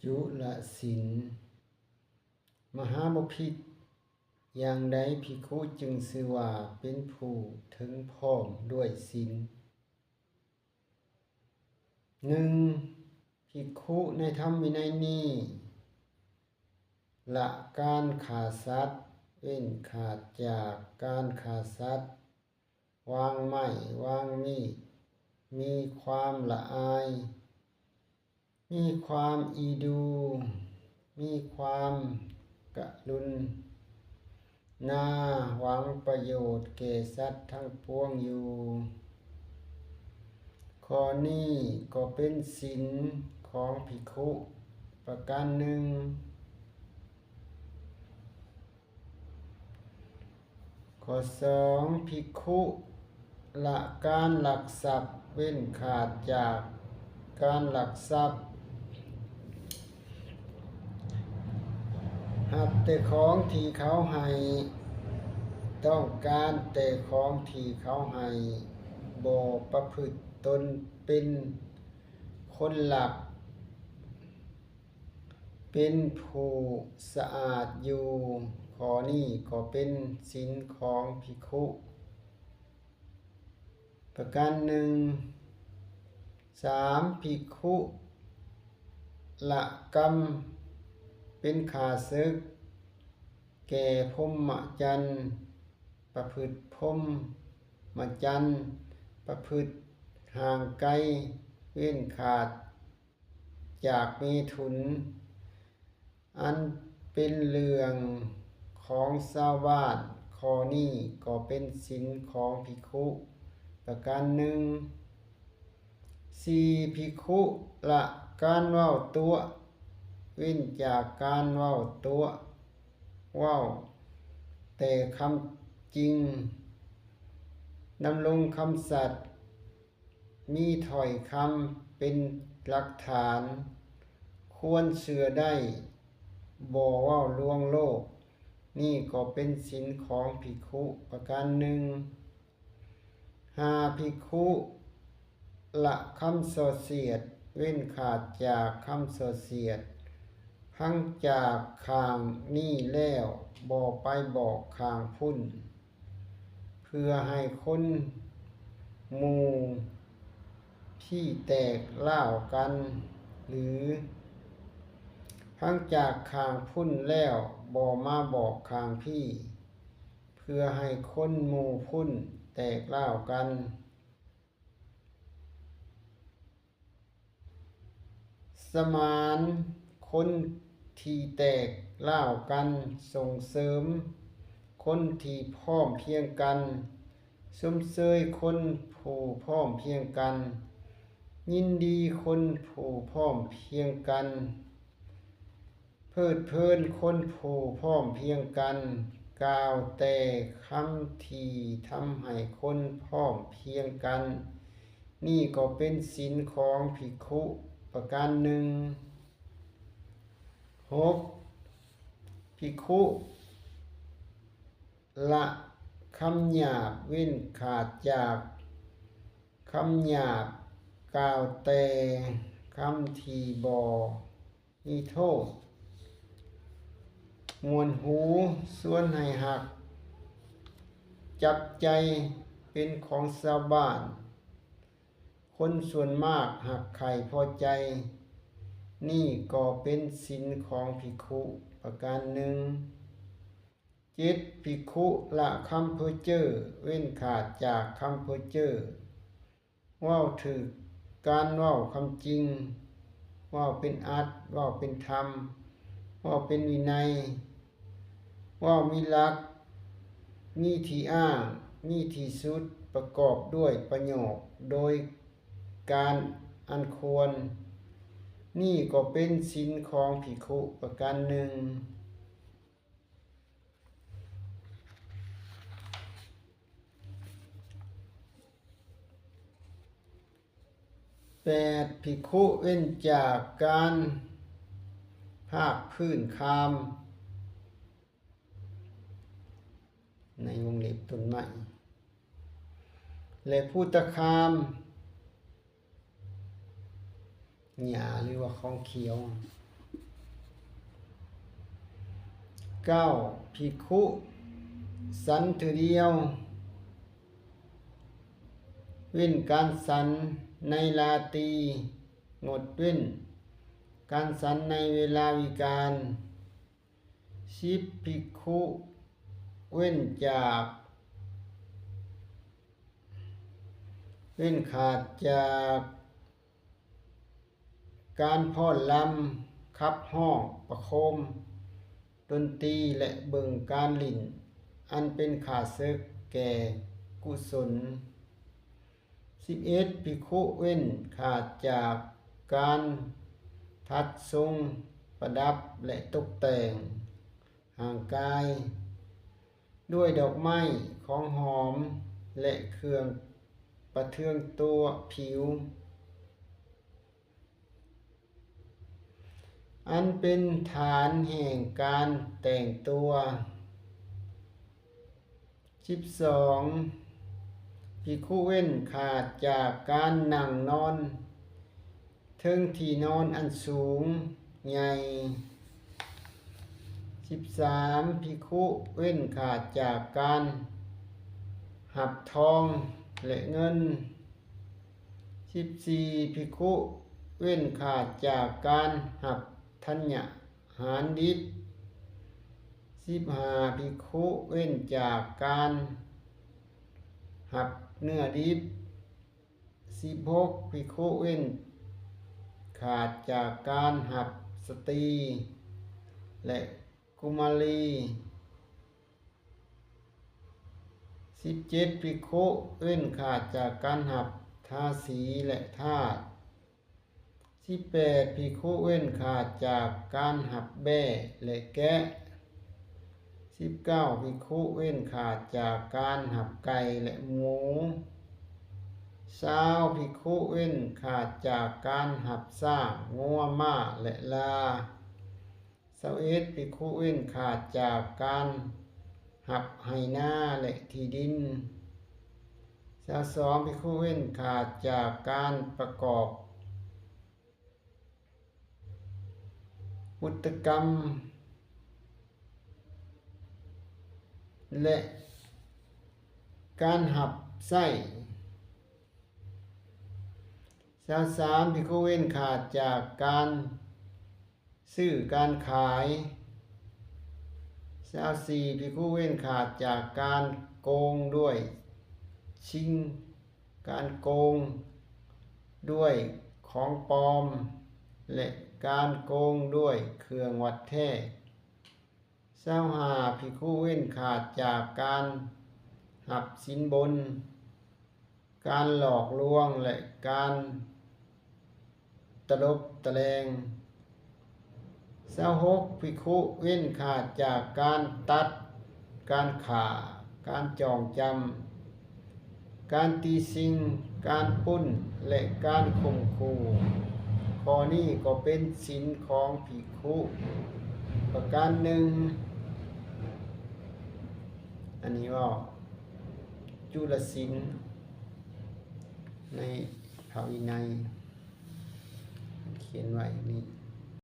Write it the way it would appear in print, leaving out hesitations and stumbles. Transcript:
จุลศีลมหาบพิตรอย่างใดภิกขุจึงชื่อว่าเป็นผู้ถึงพร้อมด้วยศีล 1. ภิกขุในธรรมวินัยนี้ละการฆ่าสัตว์เว้นขาดจากการฆ่าสัตว์วางไม้วางมีดมีความละอายมีความอีดูมีความกรุณาหวังประโยชน์แก่สัตว์ทั้งปวงอยู่ข้อนี้ก็เป็นศีลของภิกขุประการหนึ่งข้อ 2. ภิกขุละการลักทรัพย์เว้นขาดจากการลักทรัพย์หับแต่ของที่เขาให้ต้องการแต่ของที่เขาให้บ่ประพฤติตนเป็นคนลักเป็นผู้สะอาดอยู่ข้อนี้ก็เป็นศีลของภิกขุประการหนึ่ง 3. ภิกขุละกรรมเป็นข้าศึกแก่พรหมจรรย์ประพฤติพรหมจรรย์ประพฤติห่างไกลเว้นขาดจากเมถุนอันเป็นเรื่องของชาวบ้านข้อนี้ก็เป็นศีลของภิกขุประการหนึ่ง 4. ภิกขุละการเว้าตัวเว้นจากการเว้าตัวเว้าแต่คำจริงดำรงคำสัตย์มีถ้อยคำเป็นหลักฐานควรเชื่อได้บ่เว้าลวงโลกนี่ก็เป็นศีลของภิกขุประการหนึ่ง 5. ภิกขุละคำส่อเสียดเว้นขาดจากคำส่อเสียดพังจากข้างนี้แล้วบ่ไปบอกข้างพุ่นเพื่อให้คนหมู่ที่แตกร้าวกันหรือพังจากข้างพุ่นแล้วบ่มาบอกข้างพี่เพื่อให้คนหมู่พุ่นแตกร้าวกันสมานคนที่แตกร้าวกันส่งเสริมคนที่พร้อมเพรียงกันชมเชยคนผู้พร้อมเพรียงกันยินดีคนผู้พร้อมเพรียงกันเพลิดเพลินคนผู้พร้อมเพรียงกันกล่าวแต่คำที่ทำให้คนพร้อมเพรียงกันนี่ก็เป็นศีลของภิกขุประการหนึ่ง 6. ภิกขุละคำหยาบเว้นขาดจากคำหยาบกล่าวแต่คำที่บ่มีโทษมวนหูส่วนให้หักจับใจเป็นของชาวบ้านคนส่วนมากหักใครพอใจนี่ก็เป็นศีลของภิกขุประการหนึ่ง 7. ภิกขุละคำเพ้อเจ้อเว้นขาดจากคำเพ้อเจ้อเว้าถึกการเว้าคำจริงเว้าเป็นอัตถ์เว้าเป็นธรรมเว้าเป็นวินัยเว้ามีหลักมีที่อ้างมีที่สุดประกอบด้วยประโยคโดยการอันควรนี่ก็เป็นศีลของภิกขุประการหนึ่ง 8. ภิกขุเว้นจากการภาคพื้นคามในวงเล็บต้นไม้และพุทธคามหญ้าหรือว่าของเขียว 9ภิกขุสันเถือเดียวเว้นการสันในลาตรีงดเว้นการสันในเวลาวิกาล10ภิกขุเว้นจากเว้นขาดจากการพ้อนลำขับห้องประโคมดนตรีและเบิ่งการลิ่นอันเป็นขาศึกแก่กุศล11ภิกขุเว้นขาดจากการทัดทรงประดับและตกแต่งห่างกายด้วยดอกไม้ของหอมและเครื่องประเทืองตัวผิวอันเป็นฐานแห่งการแต่งตัว12ภิกขุเว้นขาดจากการนั่งนอนเทิงที่นอนอันสูงใหญ่13ภิกขุเว้นขาดจากการหับทองและเงิน14ภิกขุเว้นขาดจากการหับธัญญหารดิบ15ภิกขุเว้นจากการหับเนื้อดิบ16ภิกขุเว้นขาดจากการหับสตรีและกุมารี17ภิกขุเว้นขาดจากการหับทาสีและทาส18ภิกขุเว้นขาดจากการหับแบ่และแกะ19ภิกขุเว้นขาดจากการหับไก่และหมู20ภิกขุเว้นขาดจากการหับช้างงัวม้าและลา21ภิกขุเว้นขาดจากการหับไหนาและที่ดิน22ภิกขุเว้นขาดจากการประกอบวุตกรรมและการหับไส้23ภิกขุเว้นขาดจากการซื้อการขาย24ภิกขุเว้นขาดจากการโกงด้วยชิงการโกงด้วยของปลอมและการโกงด้วยเครื่องวัดแท้25ภิกขุเว้นขาดจากการหับสินบนการหลอกลวงและการตลบตะแลง26ภิกขุเว้นขาดจากการตัดการข่าการจองจำการตีชิงการปล้นและการข่มขู่ข้อนี้ก็เป็นศีลของภิกขุประการหนึ่งอันนี้ว่าจุลศีลในพระวินัยเขียนไว้นี่